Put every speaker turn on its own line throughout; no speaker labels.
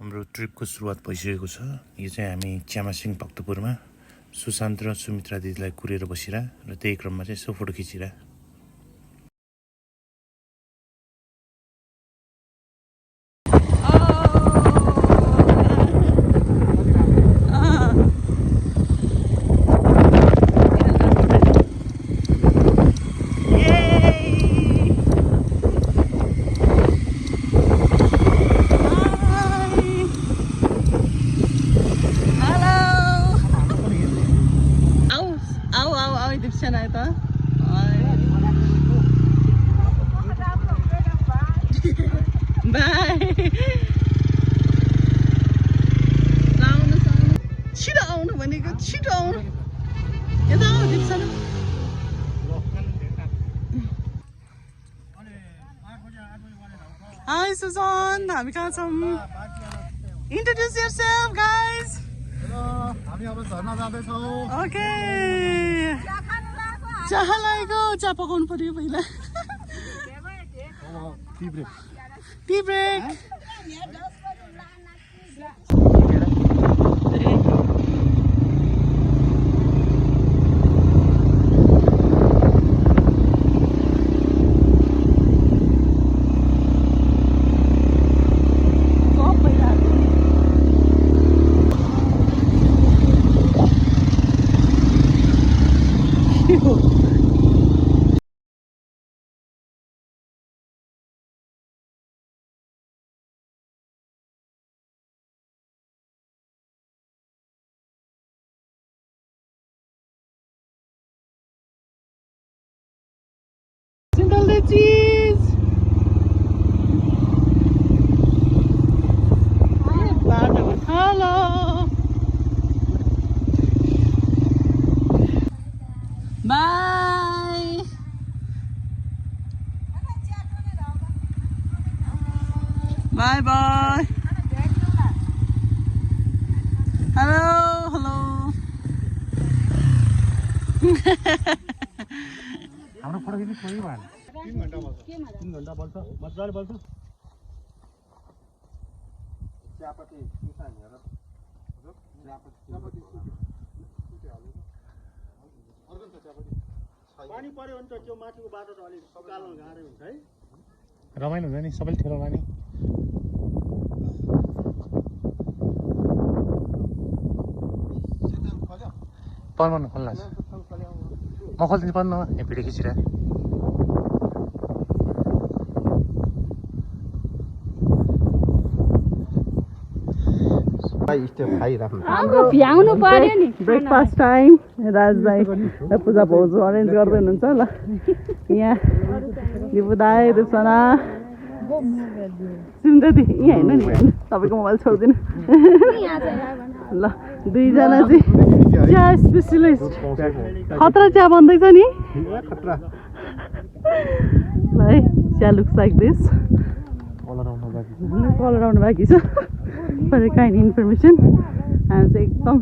हाम्रो ट्रिपको सुरुवात भइसकेको छ। यो चाहिँ हामी च्यामासिङ भक्तपुरमा सुशान्त र सुमित्रा दिदीलाई कुरेर बसिरा र त्यही क्रममा चाहिँ यसो फोटो खिचिरा।
Hi Susan, हामी कहाँ छौँ? Introduce yourself guys.
Hello, हामी अब झर्ना जाँदै छौँ.
Okay. चिया लागेको, चिया पकाउनु पर्यो पहिला.
Tea break.
Tea break. The cheese. Hello. Bye. Bye bye. Hello. Hello.
हाम्रो फोटो खिच्नु खोइ भएन. 3 घण्टा बल्छ. 3 घण्टा बल्छ. मजाले बल्छ. चियापत्ती सुसान हेर. हजुर. चियापत्ती सुते हाल्नु. अर्को छ चियापत्ती. पानी पर्यो भने त त्यो माथिको बाटो त अलि कालो गाह्रो हुन्छ है. रमाइलो हुन्छ नि सबैले ठेलो लाने. पर्नु खोल्ला. म खोल्दिनु पर्नु यहाँ भिडियो खिचिरा.
हाम्रो भ्याउनु पर्यो नि. Breakfast time. राजदाई पूजा भाउजू अरेन्ज गर्दै हुनुहुन्छ ल. यहाँ दिपु दाई, रुपसना, सुन्दरी यहाँ होइन नि, तपाईँको मोबाइल छोड्दिनु ल. दुईजना चाहिँ चिया स्पेसलिस्ट. खतरा चिया बन्दैछ नि ल है. चिया लुक्स लाइक दिस. कलर आउनु बाँकी छ. For kind information. हामी चाहिँ एकदम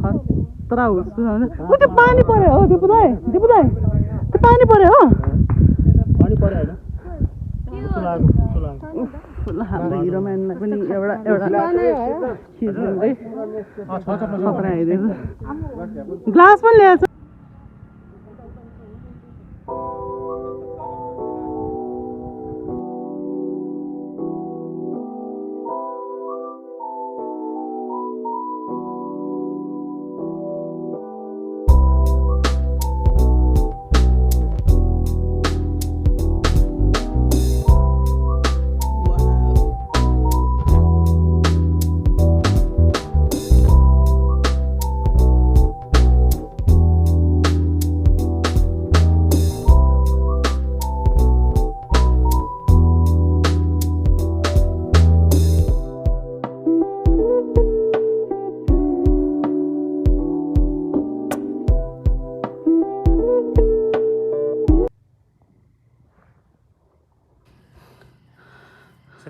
खतरा होस्. ऊ त्यो पानी पर्यो हो दिपु दाई. दिपु दाई त्यो पानी पर्यो हो. हाम्रो हिरोम्यानलाई पनि एउटा खिच्दै खतरा आइदिएछ. ग्लास पनि ल्याएछ.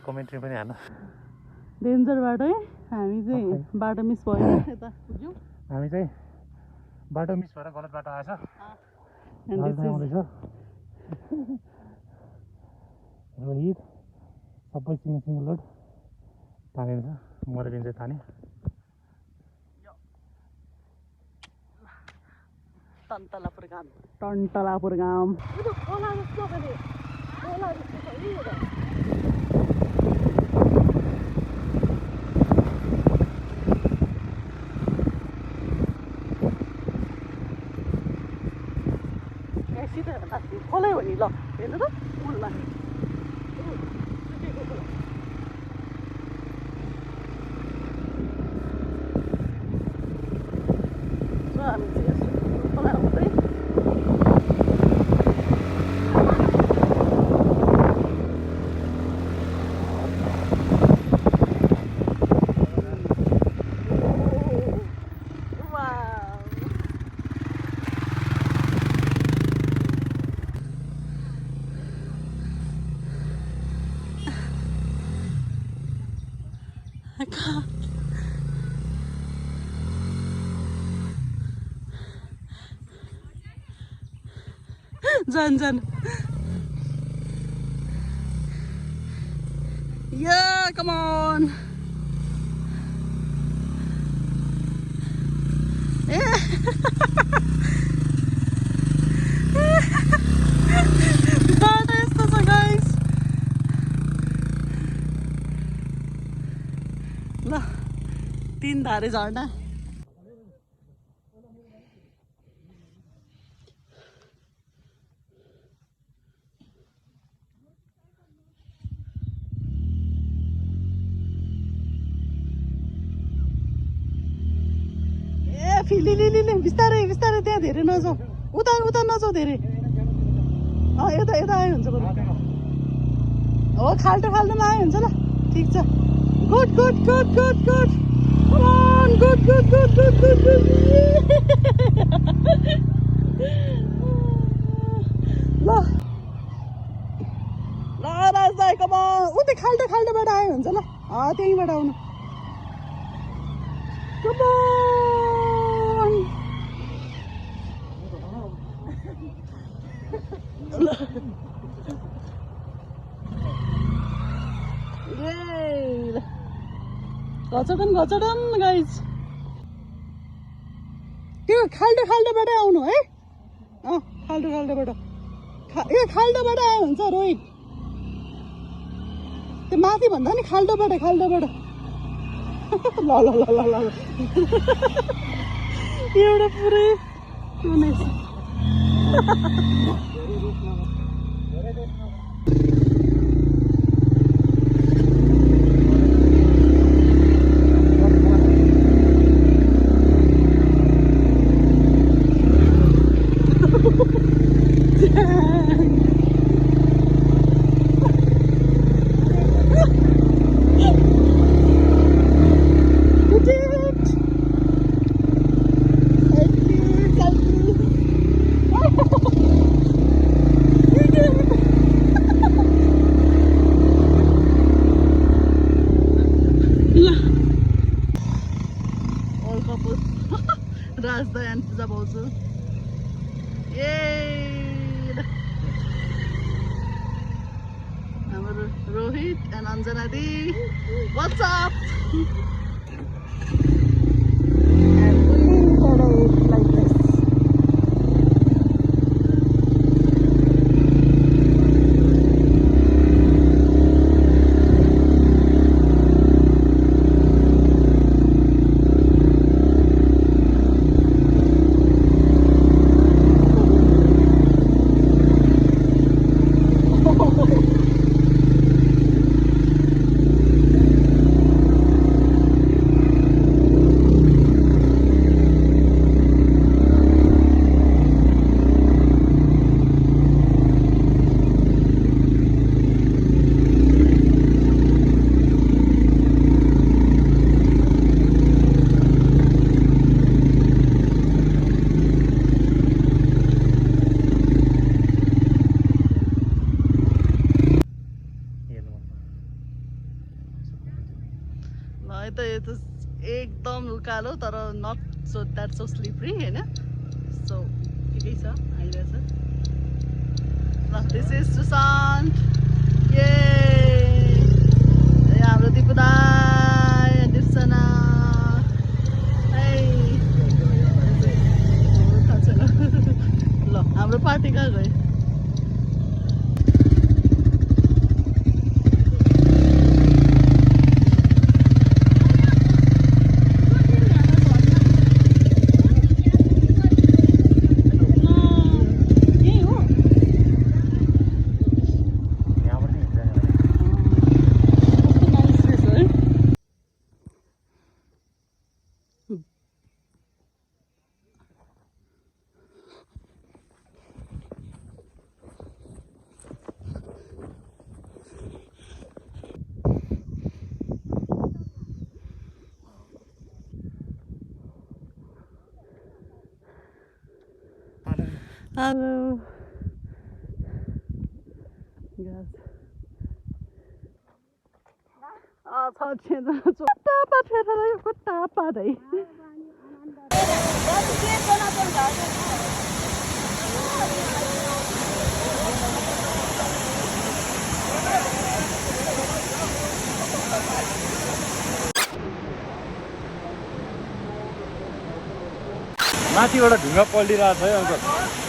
कमेन्ट्री पनि हाल्नु.
डेन्जर बाटो है. हामी चाहिँ बाटो मिस भयो. यता पुग्यौँ.
हामी चाहिँ बाटो मिस भएर गलत बाटो आएछ. सबै सिङ्गल लोड तानिन्छ मरेलिन्छ ताने
टन्टलापुर गाउँ यो खोला जस्तो पनि खोला जस्तो छ नि यो त सिधै माथि खोलै हो नि ल हेर्नु त मुलमा सुकेको खोला हामी चाहिँ खोला हुँदै जान yeah come on yeah बाटो यस्तो छ गाइस ल तीनधारे झर्ना लिली बिस्तारै बिस्तारै त्यहाँ धेरै नजाऊ उता उता नजाऊ धेरै यता यता आयो हुन्छ बरु हो खाल्टो खाल्टोमा आयो हुन्छ ल ठिक छ good good good good good good good good good good good ल ल राजदाई कमा उतै खाल्टो खाल्टोबाट आयो हुन्छ ल त्यहीँबाट आउनु Come on! Yay! घचडन गाइज त्यो खाल्टो खाल्टोबाटै आउनु है खाल्टो खाल्टोबाट यो खाल्टोबाट आयो हुन्छ रोहित त्यो माथि भन्दा नि खाल्टोबाट ल एउटा पुरै Razda and Pizza Bozo. Yay! Our Rohit and Anjana Di. What's up? And we did it like this. एकदम उकालो तर not so that so slippery हैन सो ठिकै छ आइरहेछ ल दिस इज सुशान्त ये हाम्रो दिपुदा Hello. Yes.
माथिबाट ढुङ्गा पल्टिरहेको छ है अङ्कल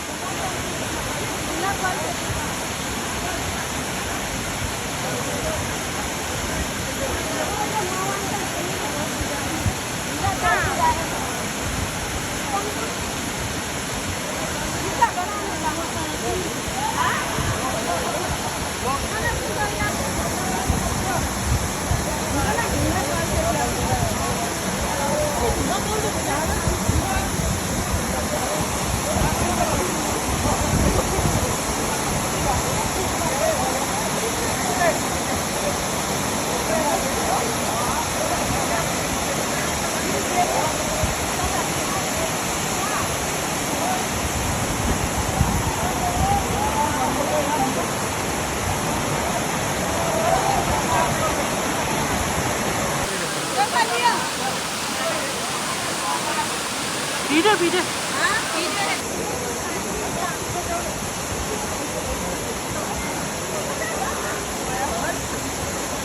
Video.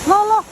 No.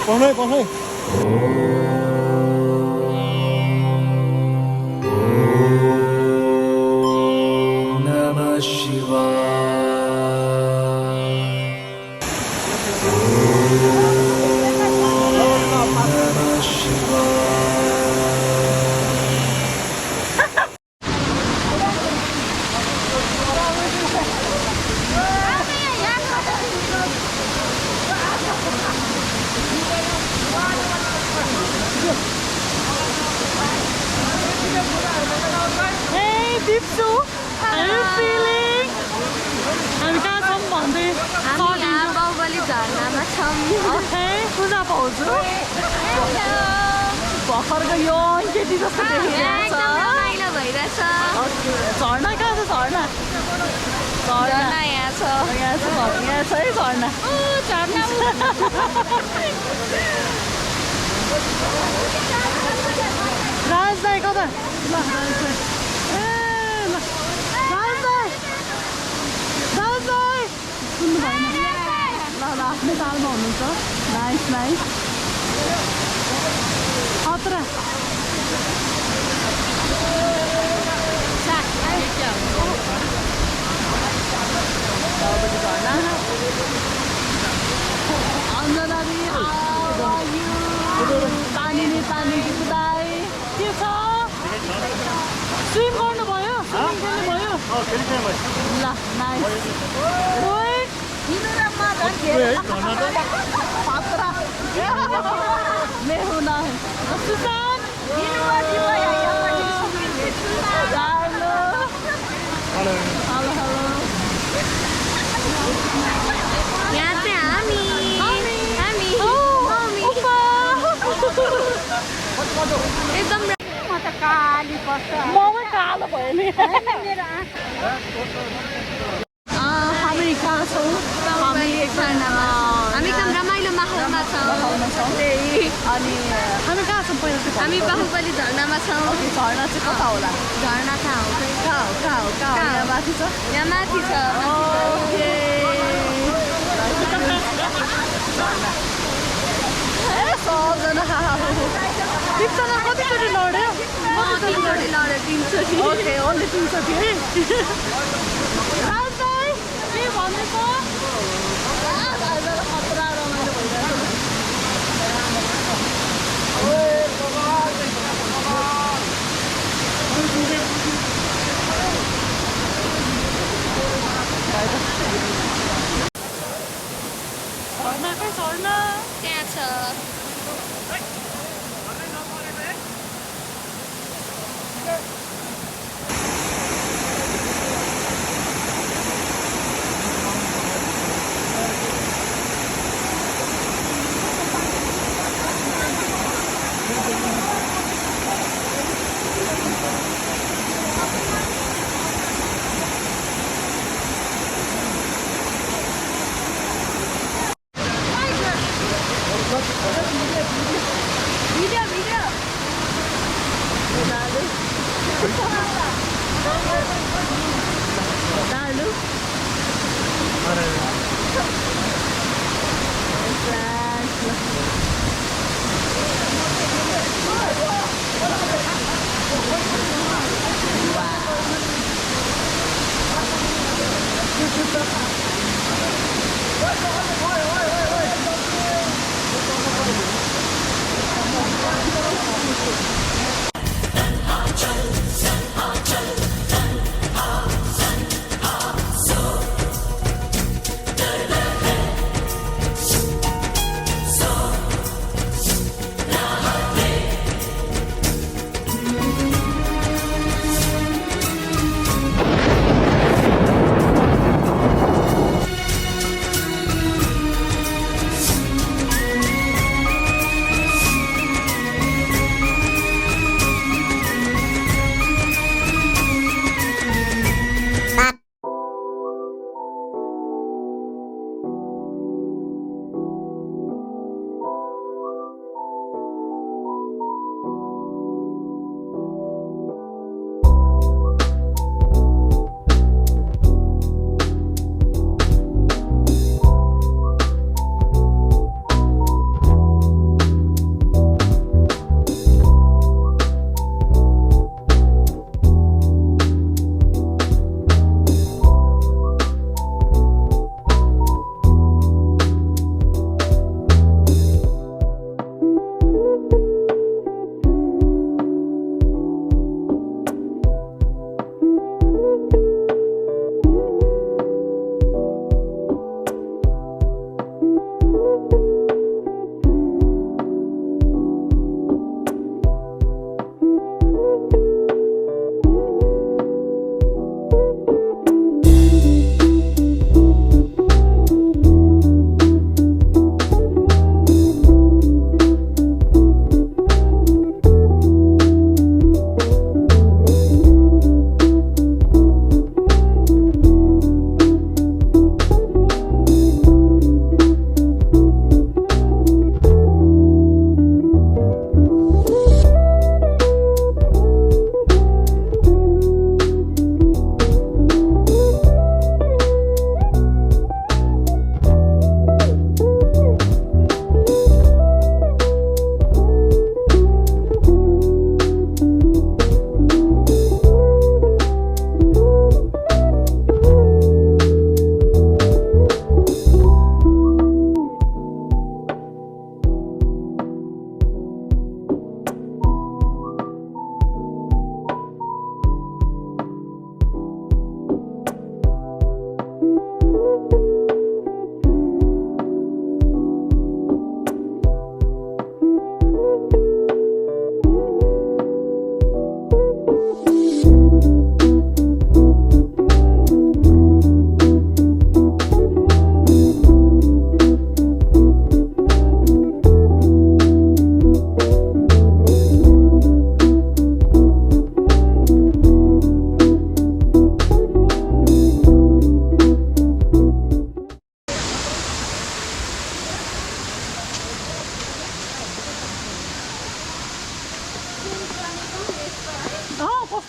पाउनै
भर्खरको यो केटी जस्तो देखिरहेछ झर्ना कहाँ छ झर्ना
झरना यहाँ छ
यहाँ छ है झर्ना
झरना
राज दाई कता ल राज दाई ए ल राज दाई सुन्नु भएन ल ल आफ्नै तालमा हुनुहुन्छ नाइस नाइस खतरा अञ्जना पानी कुदाई के छ स्विम गर्नुभयो भयो ल नाइस खतरा मेहुना सुशान हेलो
यहाँ चाहिँ हामी एकदम म त काली पर्छ
ममै कालो भयो नि हामी कहाँ छौँ
हामी एकदम रमाइलो माहौलमा छौँ
अनि हामी कहाँ छौँ पहिला चाहिँ
हामी बाहुबली झरनामा छौँ
झरना चाहिँ कता होला
झरना कहाँ हो
यहाँ माथि छ
यहाँ माथि छ
ओके सबजना तिनजना कतिचोटि लड्यो
तिनचोटि लड्यो तिनचोटि
ओके ओन्ली 3 चोटि है राज दाई के भन्दैछ खतरा रमाइलो भइरहेको झर्ना
त्यहाँ छ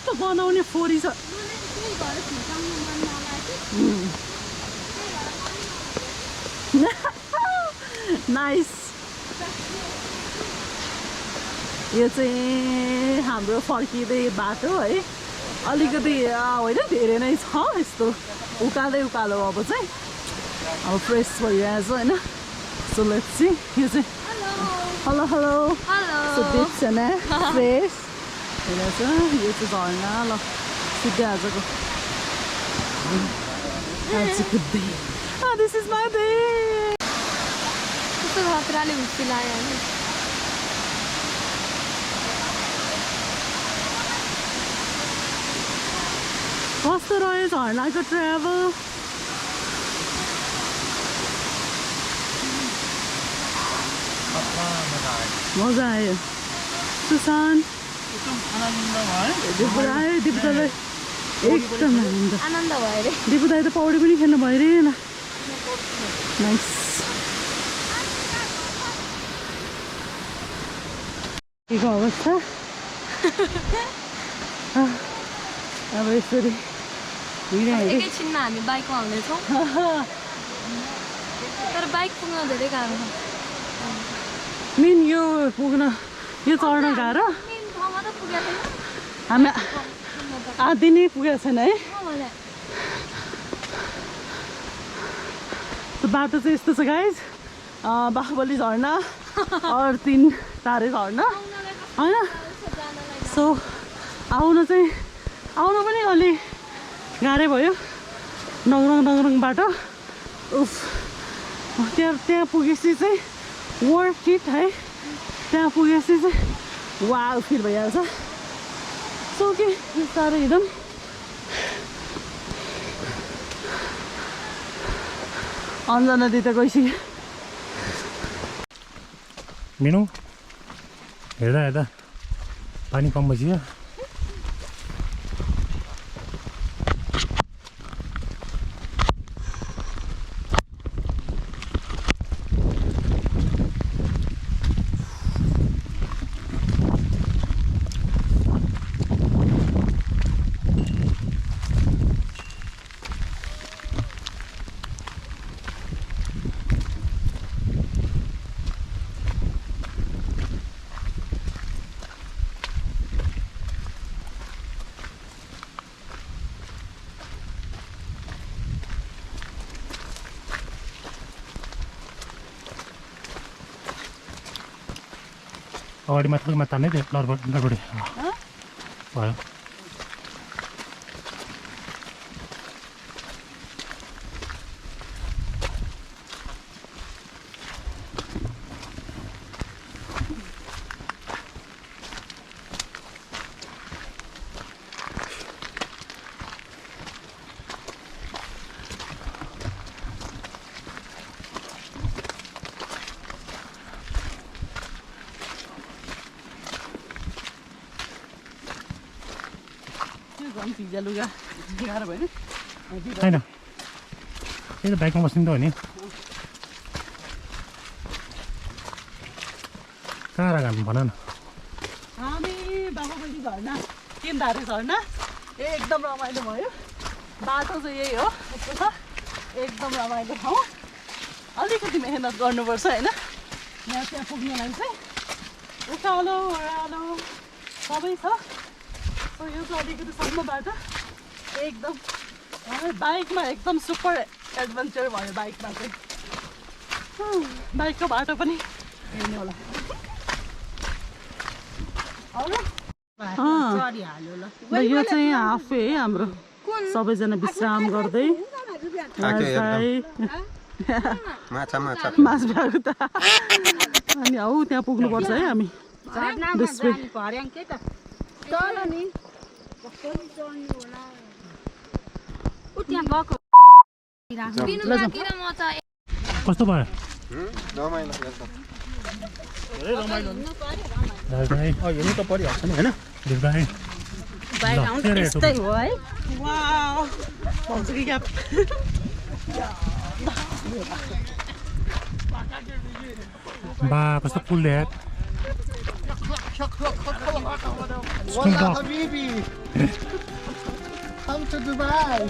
कस्तो बनाउने फोरी छ नाइस यो चाहिँ हाम्रो फर्किँदै बाटो है अलिकति होइन धेरै नै छ यस्तो उकालो अब चाहिँ अब फ्रेस भइरहेछ होइन सो लेट्स सी यो चाहिँ हेलो सो दिप्स होइन फ्रेस हेरेछ यो चाहिँ झर्ना ल सिधै आजको day this is my day
कस्तो खतराले हुस्सी लाग्यो नि
कस्तो रह्यो झर्नाको ट्राभल मजा आयो सुशान्त दिपुदालाई एकदम
आनन्द भयो अरे
दिपुदाई त पौडी पनि खेल्नु भइरहेन नाइस केको अवस्था अब यसरी
एकैछिनमा हामी बाइकमा आउनेछौँ तर बाइक पुग्न धेरै गाह्रो छ
मेन यो पुग्न यो चढ्न गाह्रो
मेन ठाउँमा त पुगेको छैन
हामी आधी नै पुगेको छैन है बाटो चाहिँ यस्तो छ गाइज बाहुबली झर्ना और 3 तारे झर्ना होइन सो आउनु पनि अलि गाह्रै भयो नङरङ बाटो उफ त्यहाँ पुगेपछि चाहिँ वर्क इट है त्यहाँ पुगेपछि चाहिँ वाउ फिल भइहाल्छ सो के साह्रो एकदम अन्जना दिदी त गइसक्यो
मिनु हेर्दा पानी कम भइसक्यो अगाडि मात्र तान्नै थियो लडबडी भयो
लुगा गाह्रो भयो
होइन त्यही त बाइकमा बस्नु त हो नि कहाँ राख्नु भन न
हामी बाहुबली झर्ना तिनधारे झर्ना एकदम रमाइलो भयो बाटो चाहिँ यही हो यस्तो छ एकदम रमाइलो ठाउँ अलिकति मेहनत गर्नुपर्छ होइन यहाँ त्यहाँ पुग्नलाई चाहिँ उकालो ओह्रालो सबै छ सो यो चाहिँ अलिकति सम्म बाटो एकदम बाइकमा एकदम सुपर एडभेन्चर भयो बाइकमा चाहिँ बाइकको बाटो पनि हेर्नु होला यो चाहिँ हाफे हाम्रो सबैजना विश्राम गर्दै मासु भएको त अनि हौ त्यहाँ पुग्नुपर्छ है हामी
कस्तो भयो
हेर्नु त परिहाल्छ नि होइन
यस्तै हो है
बा कस्तो पुल ल्याट
والله حبيبي come to Dubai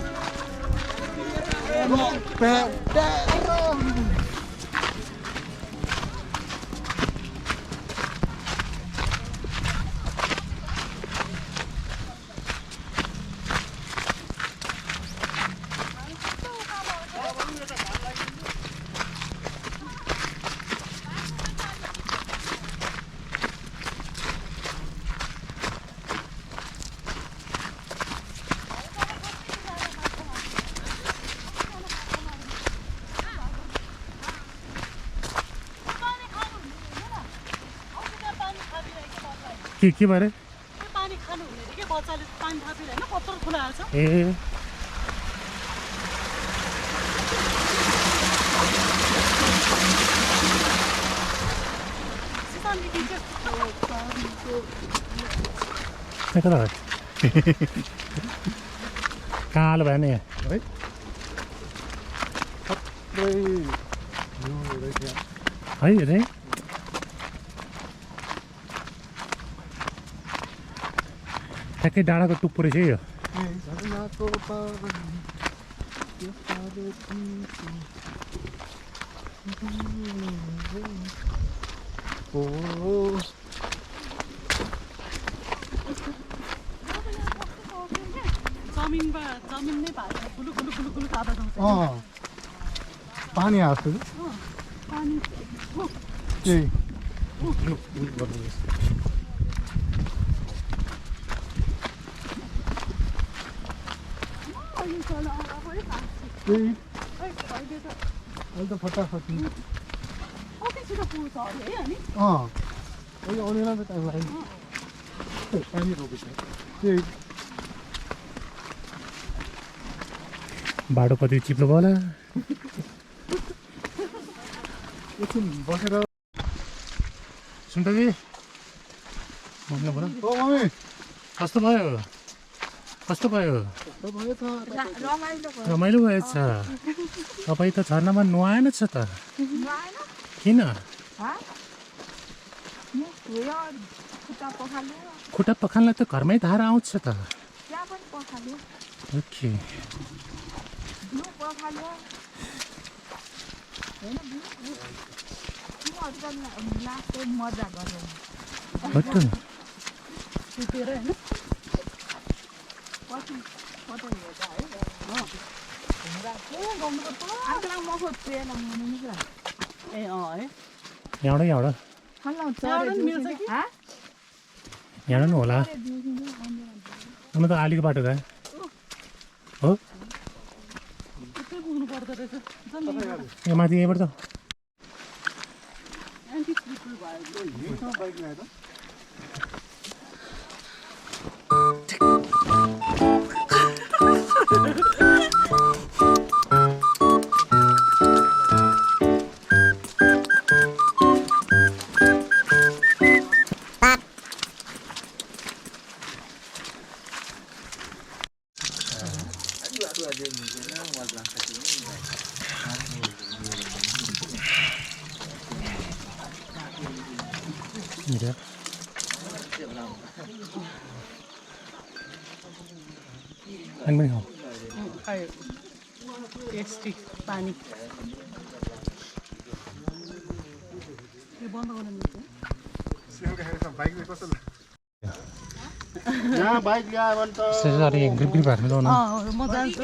के बारे
पानी खानु हुने के बच्चाले पानी थापेर हैन पत्थर खुलाएको छ
ए
सिसानले किन्छ
कता भयो कालो भयो नि
है
है रे ठ्याक्कै डाँडाको टुप्पो रहेछ है यो
जमिन नै भएको गुलु गुलु गुलु गुलु आवाज आउँछ
पानी आएको छ
पानी
त्यही अहिले त फटाफट
कति छिटो पुग्छ अरे है अनि
अहिले आउनेलाई त टाइम लाग्यो पानी रोकेछ त्यही
बाटो कति चिप्लो भयो होला
एकछिन बसेर
सुन्तजी भन्नु पर्यो
ओ मम्मी
कस्तो भयो रमाइलो भएछ तपाईँ त झर्नामा नुहाएन छ त किन खुट्टा पखाल्न त घरमै धारा आउँछ त ओके
सुतेर हैन ए है
यहाँबाट
मिल्छ कि
यहाँ नि होला हुन त आलीको बाटो गयो हो
त्यतै पुग्नु पर्दो रहेछ
यो माथि यहीँबाट त
एन्टी स्लिपर भयो
बाइक ल्याएर
अनि पनि खाऊ
खायो टेस्टी पानी यो बन्द गर्न मिल्छ
बाइक कस्तो यहाँ बाइक ल्यायो भने त
ग्रिप ग्रिप हार्नु ल्याउनु
म जान्छु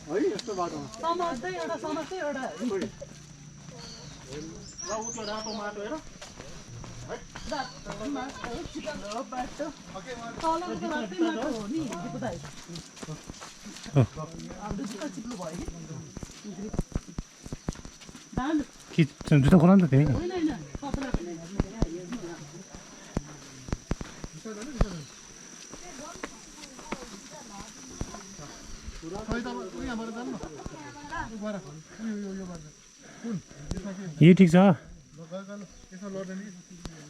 है यस्तो बाटोमा
समात्दै एउटा
र उतो रातो माटो हेर
बाटो तलको रातै माटो हो नि दिपुदाइ हाम्रो जुत्ता चिप्लो भयो कि
कि जुत्ता खोला नि त तिमी
होइन कपडा पनि
यही ठिक छ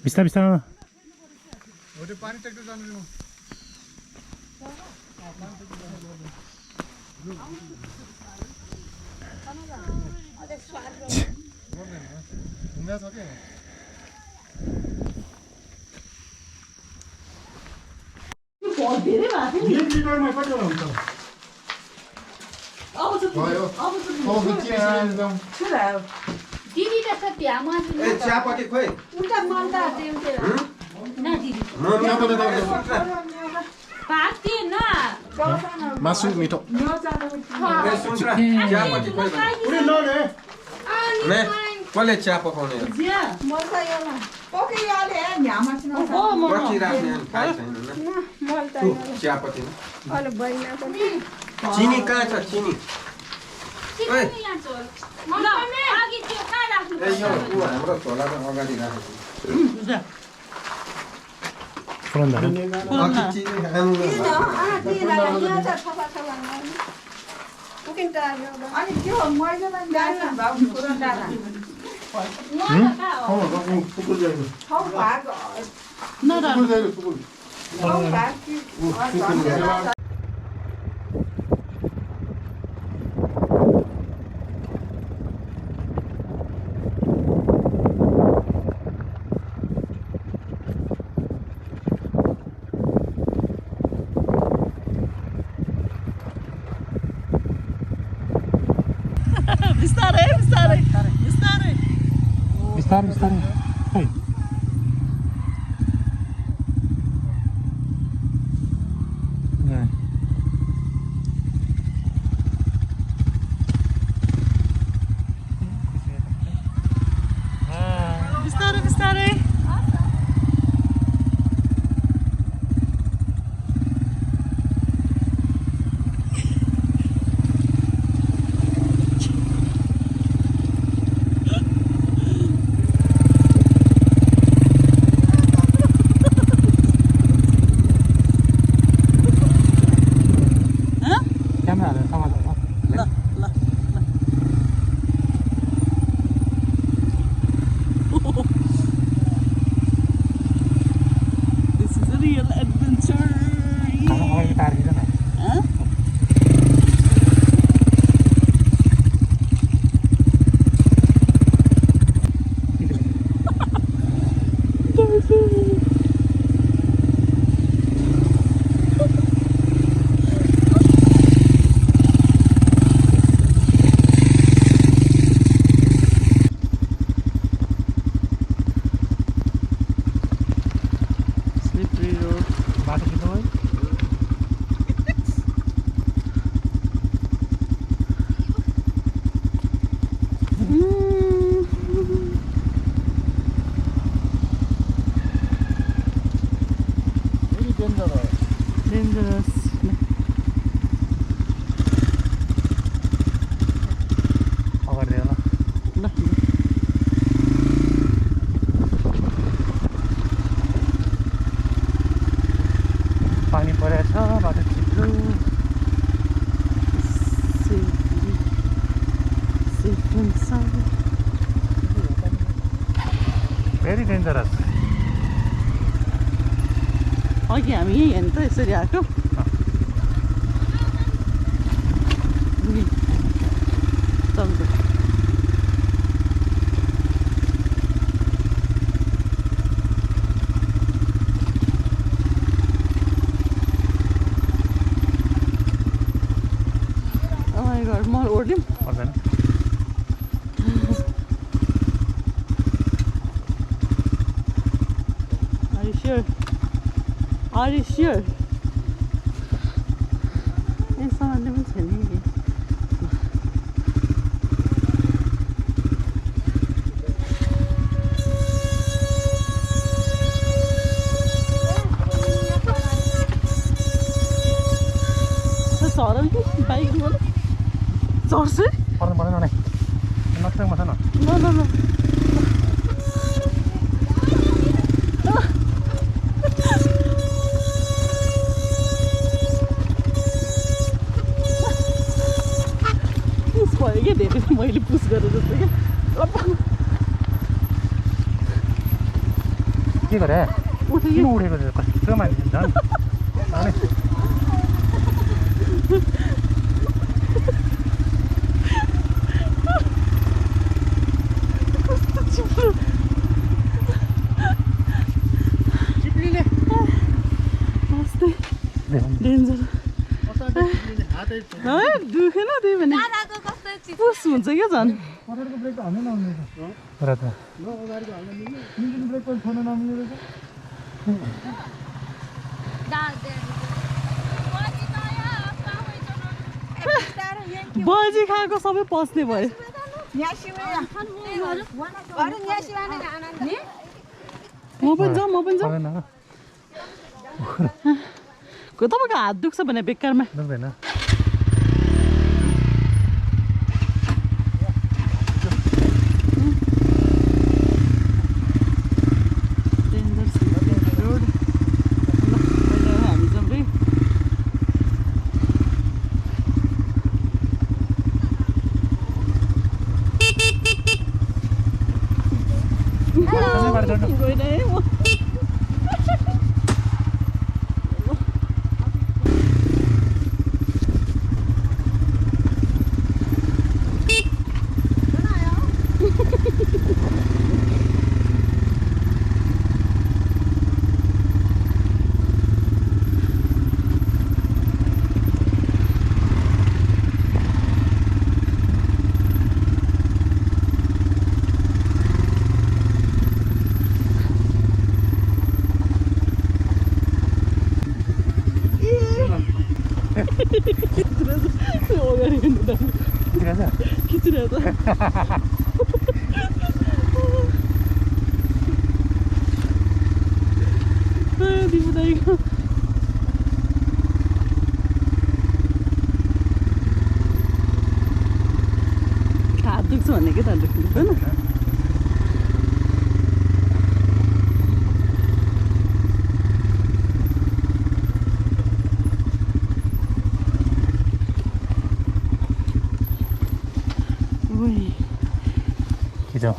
बिस्तारै बिस्तारै
पानी ट्याक्टर जानु
धेरै भएको थियो नि
1 लिटरमा कतिवटा हुन्छ
अब चाहिँ छुरायो
दिदी त छ त्यहाँ म
ए चियापत्ती खोइ
उल्टा मन त देउथे न दिदी भात दिएन
मासु मिठो
ए सुन्छ चियापत्ती खोइ
पुरै नले
ने कसले चिया पकाउने
जिया
बसी राख्ने खाइ छैन न चियापत्ती चिनी कहाँ छ चिनी ओइ
ल अघि त्यो कहाँ राख्नु
ए यो उ हाम्रो झोलाको अगाडि राखेको अघि चिनी खानु
बिस्तारै बिस्तारै बिस्तारै
बिस्तारै खै
बिस्तारै बिस्तारै
क्यामेराहरू समाज
ल ल This is a real adventure.
अगाडि तारिदिन्छ न
Huh? Slippery road.
बाटो छिटो है
Dangerous.
अगाडि देऊ ल
ल
पानी परेको छ बाटो छिटो
Safely. Safe and sound.
Very dangerous
अघि हामी यही हेर्नु त यसरी आएको चल्दो Oh my god, म ओर्लिम
पर्दैन
Are you sure? Are you sure? ए सामानले पनि छैन नि चढाउ कि बाइक चढ्छु
पर्दैन पर्दैन नै नक्सँग छ न
ल ल ल पुस भयो क्या धेरै मैले पुस गरेँ जस्तो क्या
के गरे
उठ्यो
किन उडेको थियो कस्तो मान्छे झन् अनि
कस्तो चिप्लो
चिप्लीले
मस्तै डेन्जर
असाध्यै बिग्रिने हातै छोड्नु।
है दुखेन त्यही भने
दादाको कस्तो चिज
पुस हुन्छ क्या झन्
पछाडिको ब्रेक त हाल्नै नहुने रहेछ।
र त
ल अगाडिको हाल्न मिल्ने इन्जिन ब्रेक पनि छोड्न नमिल्ने रहेछ।
बजी खाएको सबै पस्ने भयो म पनि जाउँ तपाईँको हात दुख्छ भने बेकारमा
दुख्दैन
रोड हामी जाउँ रे गइरहेँ है म खिचिरहेछ दिपु दाइको हात दुख्छ भन्ने के त दुख्दैन
खिचौँ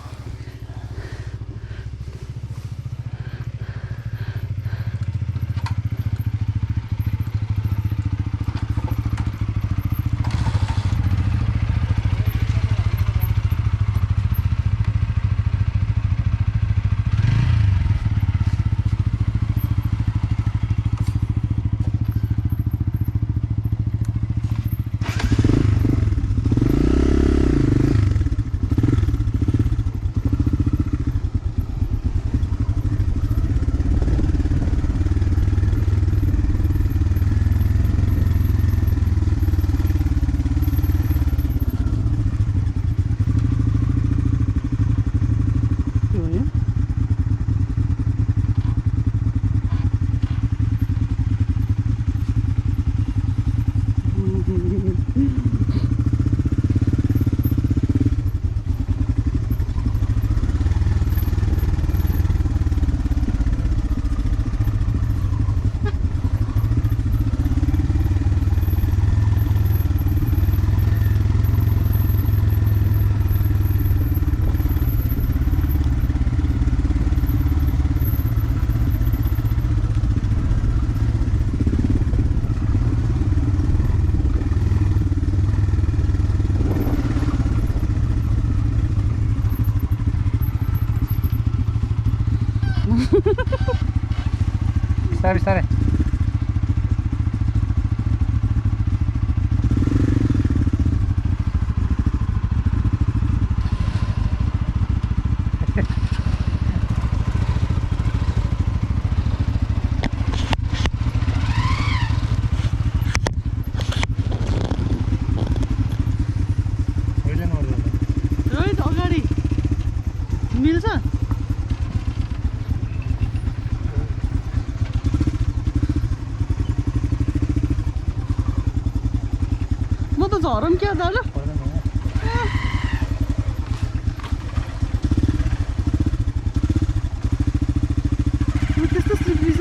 बिस्तारै बिस्तारै
रोहित अगाडि मिल्छ म त झरम क्या त ल त्यस्तो स्लिपरी छ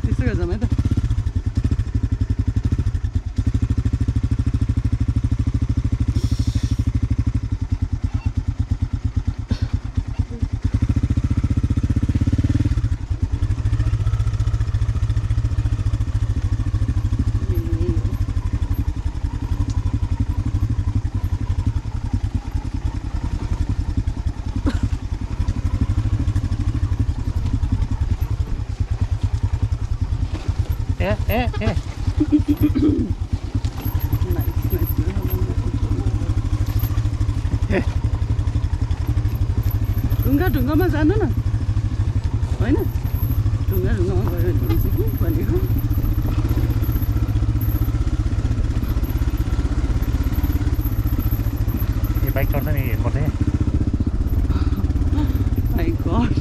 त्यस्तो गर्छौँ है त ढुङ्गामा जानु न होइन ढुङ्गामा गयो भने हुन्छ कि भनेको
बाइक चढ्छ नि हेर्नुपर्छ
माइ गड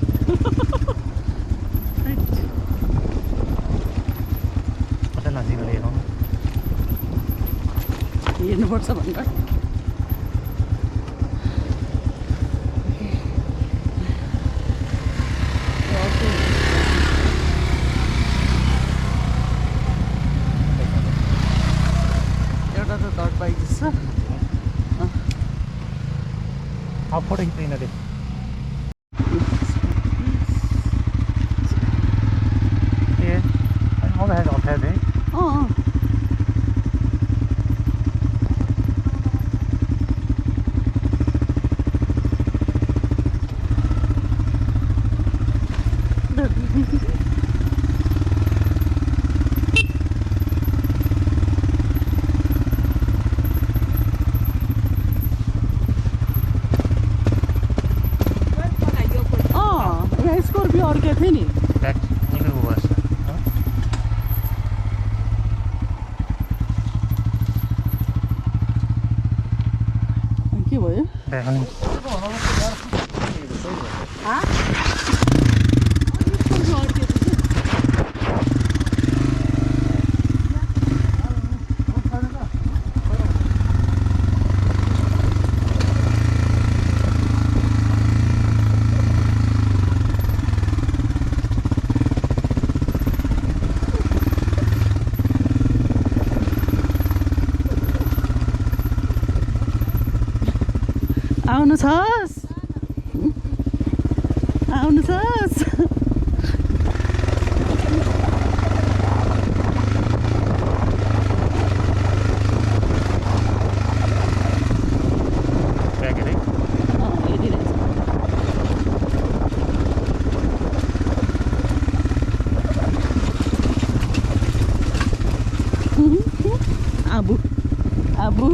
कतै नजिकले हेरौँ
हेर्नुपर्छ भनेर एउटा त डट बाइक छ
अब फोटो खिच्दैन रे ए आउँदाखेरि अप्ठ्यारो थिएँ
स्कोर्पियो अर्कै थियो नि
ब्याक निकलको बस
के भयो
ब्याक अनि
आउनु छस् आउनु छस्
ब्याक हेरेँ
आबु आबु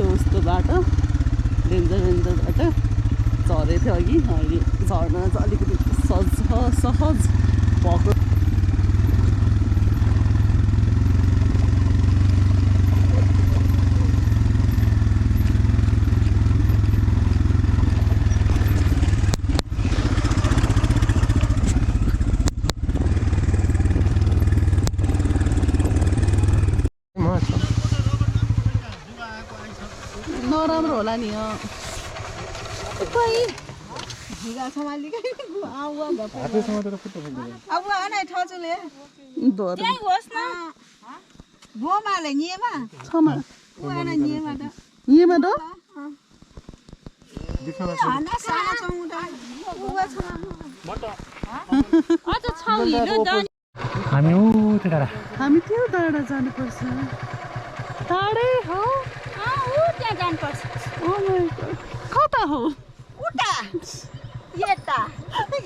यस्तो बाटो डेन्जर बाटो झरेको थियो अघि अहिले झर्न चाहिँ अलिकति सहज भएको नराम्रो होला नि
हामी त्यो डाँडा
हामी त्यो डाँडा जानुपर्छ टाढै हो
त्यहाँ जानुपर्छ
कता हो
उता यता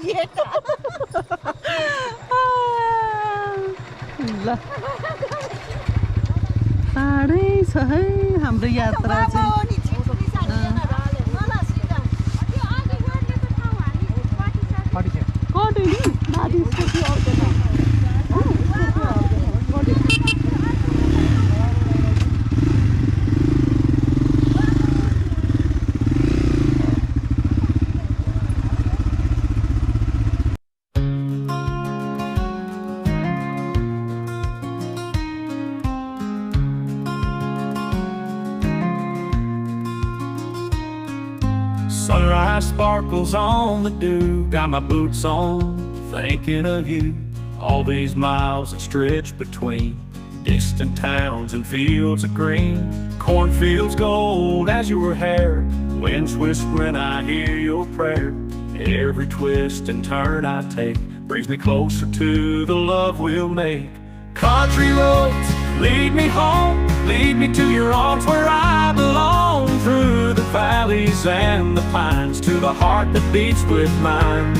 यता
ल टाढै छ है हाम्रो यात्रा चाहिँ कति नि माथि स्कुटी अर्को छ
sparkles on the dew. Got my boots on, thinking of you. All these miles that stretch between distant towns and fields of green. Cornfields gold as your hair, winds whisper when I hear your prayer. Every twist and turn I take brings me closer to the love we'll make. Country roads lead me home, lead me to your arms where I belong. Through the valleys and the pines, to the heart that beats with mine.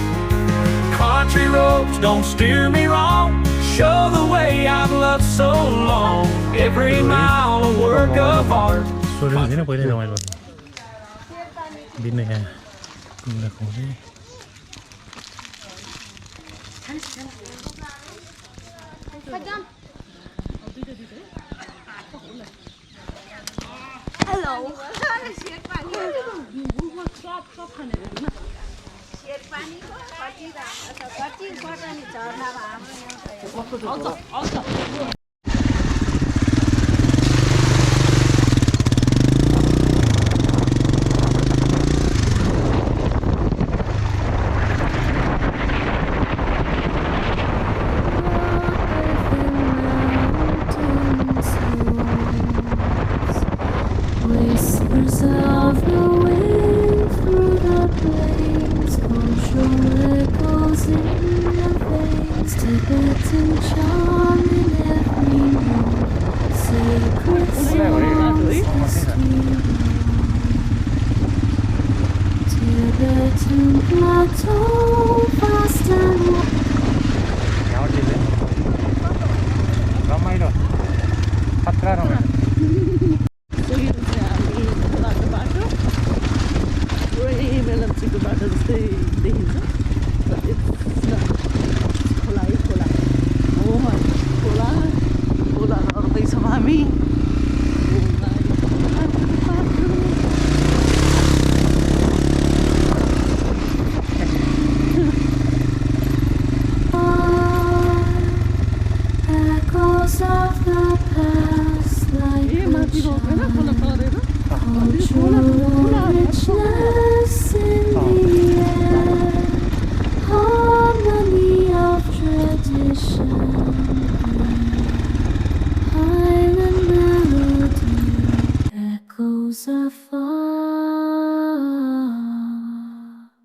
Country roads don't steer me wrong, show the way I've loved so long. Every mile a work of art.
सोरेर छैन पहिले रमाइलो दिन यहाँ घुम्न खुवाउँदै
Hello.
Whispers of the wind through the plains, cultural echoes in the veins, Tibetan charm in every note, sacred songs history. Tibetan plateau, fast and
रमाइलो खतरा रमाइलो
मेलम्चीको बाटो जस्तै देखिन्छ खोला है खोला हो खोला खोला अर्दैछौँ हामी
echoes of the past like
ए माथिको होइन खोला तरेर
cultural richness in the air, harmony of tradition, island melody, echoes afar,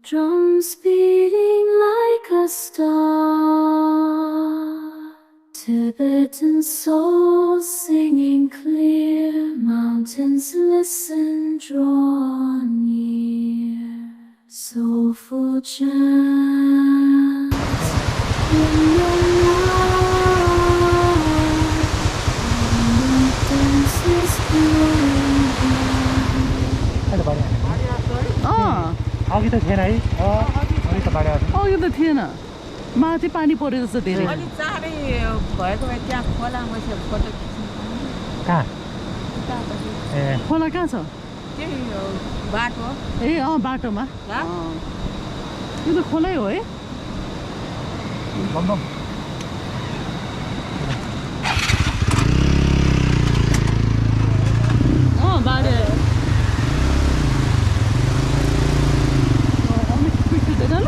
drums beating like a star, Tibetan souls singing clear, mountains listen, draw near, soulful chants in your life, dances glowing
अघि त थिएन है अघि त बाढी आएको
अघि त थिएन माथि पानी पऱ्यो जस्तो धेरै
अलिक चाँडै भएको भए त्यहाँ खोला मैसे फोटो खिच्नु
कहाँ ए
खोला कहाँ छ
त्यही बाटो
ए बाटोमा यो त खोलै हो है
बम
बाढे आउने पिट्टु दिँदैन